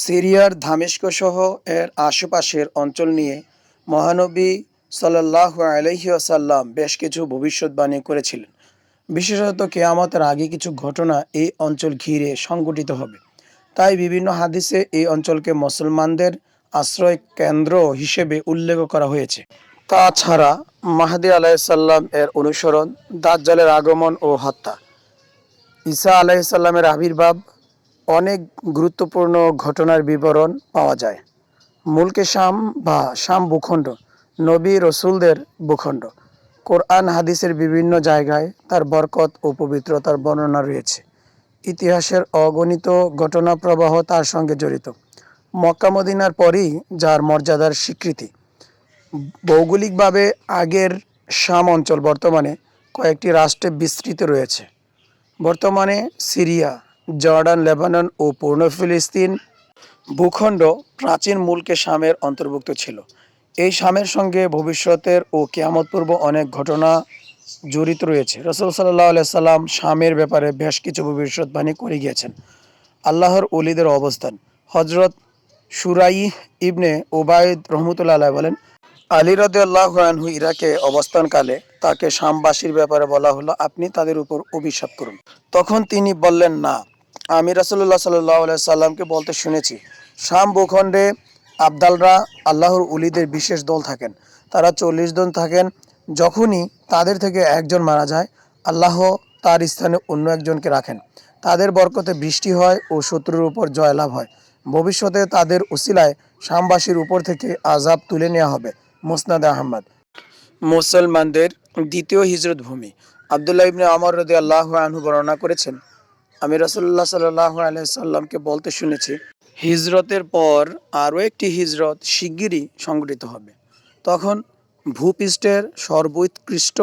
সিরিয়ার দামেস্ক সহ এর আশেপাশের অঞ্চল নিয়ে মহানবী সাল্লাল্লাহু আলাইহি ওয়াসাল্লাম বেশ কিছু ভবিষ্যদ্বাণী করেছিলেন। বিশেষত কেয়ামতের আগে কিছু ঘটনা এই অঞ্চল ঘিরে সংঘটিত হবে। তাই বিভিন্ন হাদিসে এই অঞ্চলকে মুসলমানদের আশ্রয় কেন্দ্র হিসেবে উল্লেখ করা হয়েছে। তাছাড়া মাহদী আলাইসাল্লাম এর অনুসরণ, দাজ্জালের আগমন ও হত্যা, ঈসা আলাইসাল্লামের আবির্ভাব, অনেক গুরুত্বপূর্ণ ঘটনার বিবরণ পাওয়া যায়। মুলকে শাম বা শাম ভূখণ্ড নবী রসুলদের ভূখণ্ড। কোরআন হাদিসের বিভিন্ন জায়গায় তার বরকত ও পবিত্রতার বর্ণনা রয়েছে। ইতিহাসের অগণিত ঘটনা প্রবাহ তার সঙ্গে জড়িত। মক্কা মদিনার পরই যার মর্যাদার স্বীকৃতি। ভৌগোলিকভাবে আগের শাম অঞ্চল বর্তমানে কয়েকটি রাষ্ট্রে বিস্তৃত রয়েছে। বর্তমানে সিরিয়া, জর্ডান, লেবানন ও পূর্ণ ফিলিস্তিন ভূখণ্ড প্রাচীন মুলকে শামের অন্তর্ভুক্ত ছিল। এই শামের সঙ্গে ভবিষ্যতের ও কিয়ামত পূর্ব অনেক ঘটনা জড়িত রয়েছে। রাসূল সাল্লাল্লাহু আলাইহি সাল্লাম শামের ব্যাপারে বেশ কিছু ভবিষ্যদ্বাণী করে গিয়েছেন। আল্লাহর ওলিদের অবস্থান। হযরত শুরাইহ ইবনে উবাইদ রহমতুল্লাহ আলাইহি বলেন, আলী রাদিয়াল্লাহু আনহু ইরাকে অবস্থানকালে তাকে শামবাসীর ব্যাপারে বলা হলো, আপনি তাদের উপর অভিশাপ করুন। তখন তিনি বললেন, না, আমি রাসূলুল্লাহ সাল্লাল্লাহু আলাইহি সাল্লামকে বলতে শুনেছি, শাম ভূখণ্ডে আবদালরা আল্লাহর ওলিদের বিশেষ দল থাকেন। তারা 40 জন থাকেন। যখনই তাদের থেকে একজন মারা যায়, আল্লাহ তার স্থানে অন্য একজনকে রাখেন। তাদের বরকতে বৃষ্টি হয় ও শত্রুর উপর জয়লাভ হয়। ভবিষ্যতে তাদের উসিলায় শামবাসীর উপর থেকে আযাব তুলে নেওয়া হবে। মুসনাদ আহমদ। মুসলমানদের দ্বিতীয় হিজরত ভূমি। আব্দুল্লাহ ইবনে ওমর রাদিয়াল্লাহু আনহু বর্ণনা করেছেন, আমি রাসূলুল্লাহ সাল্লাল্লাহু আলাইহি সাল্লামকে বলতে শুনেছি, হিজরতের পর আরও একটি হিজরত শিগগিরই সংঘটিত হবে। তখন ভূপৃষ্ঠের সর্বোৎকৃষ্ট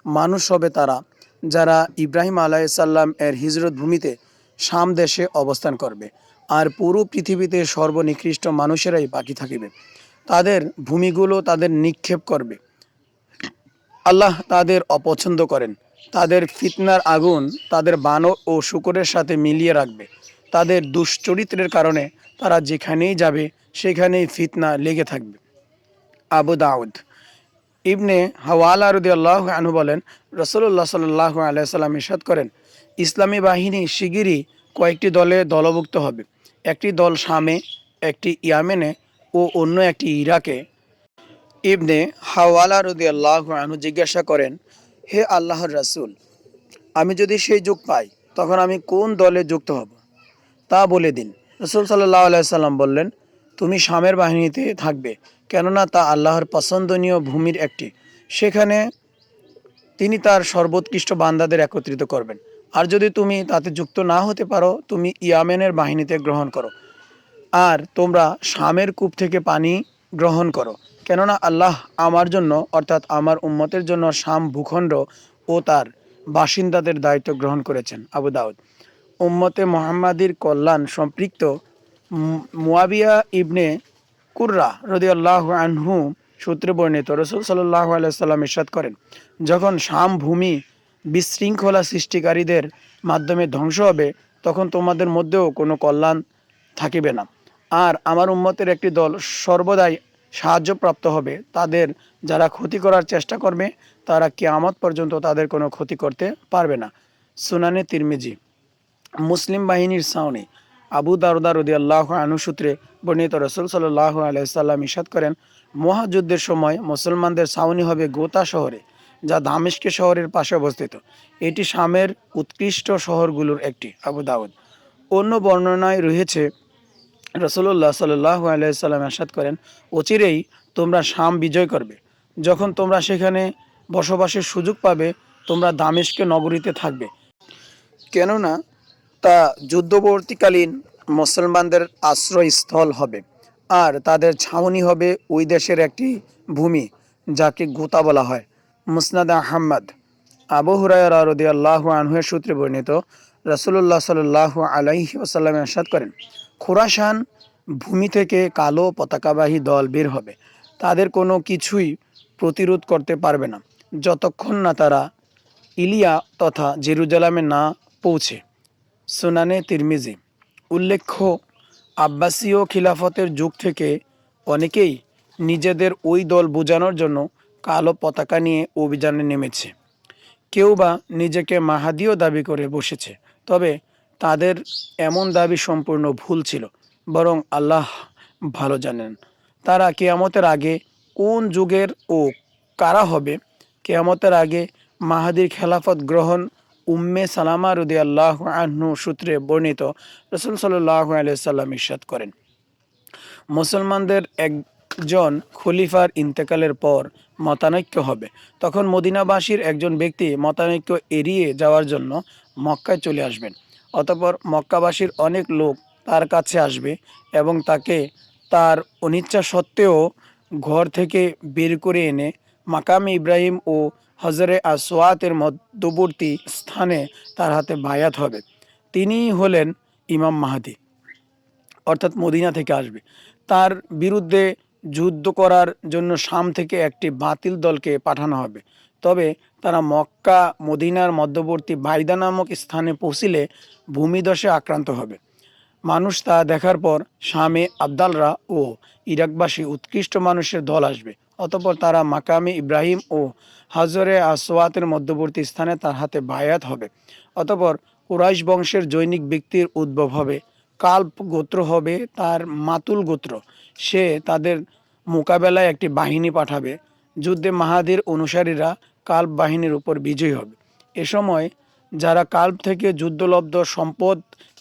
মানুষ হবে তারা, যারা ইব্রাহিম আলাইসাল্লাম এর হিজরত ভূমিতে শাম দেশে অবস্থান করবে। আর পুরো পৃথিবীতে সর্বনিকৃষ্ট মানুষেরাই বাকি থাকিবে। তাদের ভূমিগুলো তাদের নিক্ষেপ করবে। আল্লাহ তাদের অপছন্দ করেন। তাদের ফিতনার আগুন তাদের বানর ও শূকরের সাথে মিলিয়ে রাখবে। তাদের দুশ্চরিত্রের কারণে তারা যেখানেই যাবে সেখানেই ফিতনা লেগে থাকবে। আবু দাউদ। ইবনে হাওয়ালা রাদিয়াল্লাহু আনহু বলেন, রাসূলুল্লাহ সাল্লাল্লাহু আলাইহি সাল্লাম ইরশাদ করেন, ইসলামী বাহিনী শিগগিরই কয়েকটি দলে দলভুক্ত হবে। একটি দল শামে, একটি ইয়ামেনে ও অন্য একটি ইরাকে। ইবনে হাওয়ালা রাদিয়াল্লাহু আনহু জিজ্ঞাসা করেন, হে আল্লাহর রাসূল, আমি যদি সেই যুগ পাই তখন আমি কোন দলে যুক্ত হব তা বলে দিন। রাসূল সাল্লাল্লাহু আলাইহি সাল্লাম বললেন, তুমি শামের বাহিনীতে থাকবে, কেননা তা আল্লাহর পছন্দনীয় ভূমির একটি। সেখানে তিনি তার সর্বোৎকৃষ্ট বান্দাদের একত্রিত করবেন। আর যদি তুমি তাতে যুক্ত না হতে পারো, তুমি ইয়ামেনের বাহিনীতে গ্রহণ করো। আর তোমরা শামের কূপ থেকে পানি গ্রহণ করো, কেননা আল্লাহ আমার জন্য অর্থাৎ আমার উম্মতের জন্য শাম ভূখণ্ড ও তার বাসিন্দাদের দায়িত্ব গ্রহণ করেছেন। আবু দাউদ। উম্মতে মুহাম্মাদির কল্যাণ সম্পৃক্ত মুয়াবিয়া ইবনে কুররা রাদিয়াল্লাহু আনহু সূত্রে বর্ণিত, রাসূল সাল্লাল্লাহু আলাইহি সাল্লাম ইরশাদ করেন, যখন শাম ভূমি বিশৃঙ্খলা সৃষ্টিকারীদের মাধ্যমে ধ্বংস হবে, তখন তোমাদের মধ্যেও কোনো কল্যাণ থাকিবে না। আর আমার উম্মতের একটি দল সর্বদাই সাহায্যপ্রাপ্ত হবে। তাদের যারা ক্ষতি করার চেষ্টা করবে, তারা কিয়ামত পর্যন্ত তাদের কোনো ক্ষতি করতে পারবে না। সুনানে তিরমিজি। মুসলিম বাহিনীর ছাউনি। আবু দারদা রাদিয়াল্লাহু আনহু সূত্রে বর্ণিত, রাসূল সাল্লাল্লাহু আলাইহি সাল্লাম ইরশাদ করেন, মহাযুদ্ধের সময় মুসলমানদের ছাউনি হবে গোতা শহরে, যা দামেস্ক শহরের পাশে অবস্থিত। এটি শামের উৎকৃষ্ট শহরগুলোর একটি। আবু দাউদ। অন্য বর্ণনায় রয়েছে, রাসূলুল্লাহ সাল্লাল্লাহু আলাইহি সাল্লাম ইরশাদ করেন, অচিরেই তোমরা শাম বিজয় করবে। যখন তোমরা সেখানে বসবাসের সুযোগ পাবে, তোমরা দামেস্ক নগরীতে থাকবে, কেননা তা যুদ্ধবর্তীকালীন মুসলমানদের আশ্রয়স্থল হবে। আর তাদের ছাউনি হবে ওই দেশের একটি ভূমি, যাকে গোতা বলা হয়। মুসনাদ আহমদ। আবু হুরায়রা রাদিয়াল্লাহু আনহুর সূত্রে বর্ণিত, রাসূলুল্লাহ সাল্লাল্লাহু আলাইহি ওয়াসাল্লাম ইরশাদ করেন, খোরাসান ভূমি থেকে কালো পতাকাবাহী দল বের হবে। তাদের কোনো কিছুই প্রতিরোধ করতে পারবে না, যতক্ষণ না তারা ইলিয়া তথা জেরুজালেমে না পৌঁছে। সুনানে তিরমিজি। উল্লেখ্য, আব্বাসীয় খিলাফতের যুগ থেকে অনেকেই নিজেদের ওই দল বোঝানোর জন্য কালো পতাকা নিয়ে অভিযানে নেমেছে। কেউ বা নিজেকে মাহাদিও দাবি করে বসেছে। তবে তাদের এমন দাবি সম্পূর্ণ ভুল ছিল। বরং আল্লাহ ভালো জানেন তারা কিয়ামতের আগে কোন যুগের ও কারা হবে। কিয়ামতের আগে মাহাদির খেলাফত গ্রহণ উম্মে সালামা রাদিয়াল্লাহু আনহু সূত্রে বর্ণিত। রাসূল সাল্লাল্লাহু আলাইহি সাল্লাম ইরশাদ করেন, মুসলমানদের একজন খলিফার ইন্তেকালের পর মতানৈক্য হবে। তখন মদিনাবাসীর একজন ব্যক্তি মতানৈক্য এড়িয়ে যাওয়ার জন্য মক্কায় চলে আসবেন। অতঃপর মক্কাবাসীর অনেক লোক তার কাছে আসবে এবং তাকে তার অনিচ্ছা সত্ত্বেও ঘর থেকে বের করে এনে মাকামে ইব্রাহিম ও হজরে আসওয়াতের মধ্যবর্তী স্থানে তার হাতে বায়াত হবে। তিনিই হলেন ইমাম মাহদী, অর্থাৎ মদিনা থেকে আসবে। তার বিরুদ্ধে যুদ্ধ করার জন্য শাম থেকে একটি বাতিল দলকে পাঠানো হবে। তবে তারা মক্কা মদিনার মধ্যবর্তী বাইদা নামক স্থানে পৌঁছিলে ভূমিধসে আক্রান্ত হবে। মানুষ তা দেখার পর শামে আবদালরা ও ইরাকবাসী উৎকৃষ্ট মানুষের দল আসবে। অতঃপর তারা মাকামে ইব্রাহিম ও হাজরে আসওয়াতের মধ্যবর্তী স্থানে তার হাতে বায়াত হবে। অতঃপর কুরাইশ বংশের জৈনিক ব্যক্তির উদ্ভব হবে। কাল্প গোত্র হবে তার মাতুল গোত্র। সে তাদের মোকাবেলায় একটি বাহিনী পাঠাবে। যুদ্ধে মাহাদির অনুসারীরা কাল্প বাহিনীর উপর বিজয়ী হবে। এ সময় যারা কাল্প থেকে যুদ্ধলব্ধ সম্পদ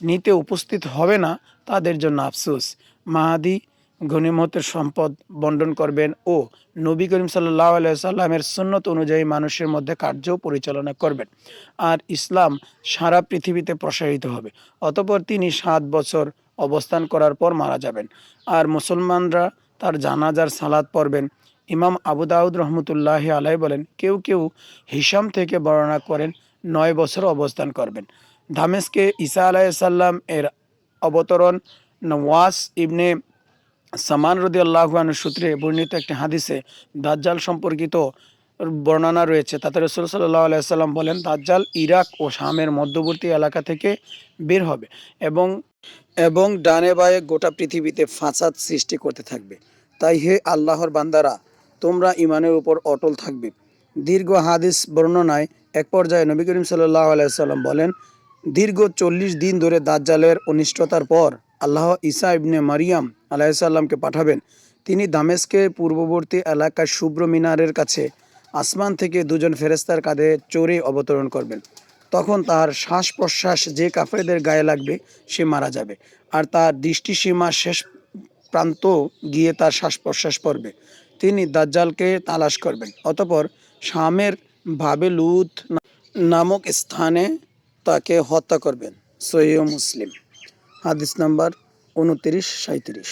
নিতে উপস্থিত হবে না তাদের জন্য আফসোস। মাহাদি গনিমতের সম্পদ বন্টন করবেন ও নবী করিম সাল্লাল্লাহু আলাইহি সাল্লামের সুন্নত অনুযায়ী মানুষের মধ্যে কার্য পরিচালনা করবেন। আর ইসলাম সারা পৃথিবীতে প্রসারিত হবে। অতঃপর তিনি 7 বছর অবস্থান করার পর মারা যাবেন। আর মুসলমানরা তার জানাজার সালাত পড়বেন। ইমাম আবু দাউদ রহমতুল্লাহি আলাইহি বলেন, কেউ কেউ হিশাম থেকে বর্ণনা করেন 9 বছর অবস্থান করবেন। দামেস্কে ঈসা আলাইহিস সালাম এর অবতরণ নওয়াস ইবনে সামান রাদিয়াল্লাহু আনহু সূত্রে বর্ণিত একটি হাদিসে দাজ্জাল সম্পর্কিত বর্ণনা রয়েছে। তাতে রাসূল সাল্লাল্লাহু আলাইহি সাল্লাম বলেন, দাজ্জাল ইরাক ও শামের মধ্যবর্তী এলাকা থেকে বের হবে এবং এবং ডানে বায়ে গোটা পৃথিবীতে ফাসাদ সৃষ্টি করতে থাকবে। তাই হে আল্লাহর বান্দারা, তোমরা ঈমানের উপর অটল থাকবে। দীর্ঘ হাদিস বর্ণনায় এক পর্যায়ে নবী করিম সাল্লাল্লাহু আলাইহি সাল্লাম বলেন, দীর্ঘ 40 দিন ধরে দাজ্জালের অনিষ্টতার পর আল্লাহ ঈসা ইবনে মারিয়াম আলাইহিস সালামকে পাঠাবেন। তিনি দামেস্কের পূর্ববর্তী এলাকার শুভ্র মিনারের কাছে আসমান থেকে দুজন ফেরেশতার কাঁধে চড়ে অবতরণ করবেন। তখন তার শ্বাস প্রশ্বাস যে কাফেরদের গায়ে লাগবে সে মারা যাবে, আর তার দৃষ্টিসীমা শেষ প্রান্ত গিয়ে তার শ্বাস প্রশ্বাস পড়বে। তিনি দাজ্জালকে তালাশ করবেন। অতঃপর শামের বাবেলুত নামক স্থানে তাকে হত্যা করবেন। সহিহ মুসলিম হাদিস নাম্বার 29-37।